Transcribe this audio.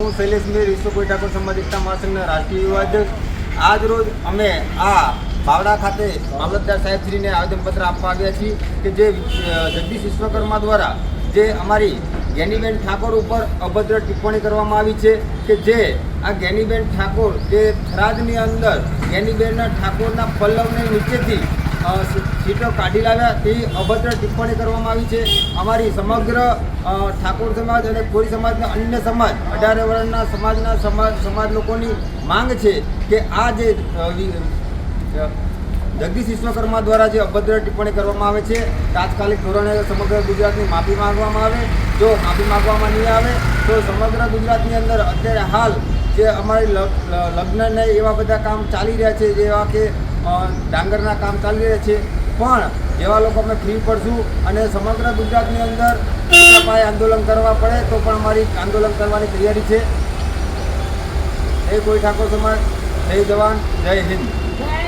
હું શૈલેષ મેર વિશ્વ કોઈ ઠાકોર સમાજ એકતા મહાસંઘના રાષ્ટ્રીય યુવા અધ્યક્ષ। આજ રોજ અમે આ બાવડા ખાતે મામલતદાર સાહેબશ્રીને આવેદનપત્ર આપવા આવ્યા છીએ કે જે જગદીશ વિશ્વકર્મા દ્વારા જે અમારી જ્ઞાનીબેન ઠાકોર ઉપર અભદ્ર ટિપ્પણી કરવામાં આવી છે કે જે આ જ્ઞાનીબેન ઠાકોર જે થરાદની અંદર જ્ઞાનીબેન ઠાકોરના પલ્લવને નીચેથી સીટો કાઢી લાવ્યા તેવી અભદ્ર ટિપ્પણી કરવામાં આવી છે। અમારી સમગ્ર ઠાકોર સમાજ અને કોળી સમાજના અન્ય સમાજ 18 વર્ણના સમાજ લોકોની માંગ છે કે આ જે જગદીશ વિશ્વકર્મા દ્વારા જે અભદ્ર ટિપ્પણી કરવામાં આવે છે તાત્કાલિક ધોરણે સમગ્ર ગુજરાતની માફી માંગવામાં આવે। જો માફી માંગવામાં નહીં આવે તો સમગ્ર ગુજરાતની અંદર અત્યારે હાલ જે અમારી લગ્નને એવા બધા કામ ચાલી રહ્યા છે જેવા કે ડાંગરના કામ ચાલી રહ્યા છે પણ એવા લોકો અમે ફ્રી પડશું અને સમગ્ર ગુજરાતની અંદર મોટા પાયે આંદોલન કરવા પડે તો પણ અમારી આંદોલન કરવાની તૈયારી છે। જય કોઈ ઠાકોર સમાજ, જય જવાન, જય હિન્દ।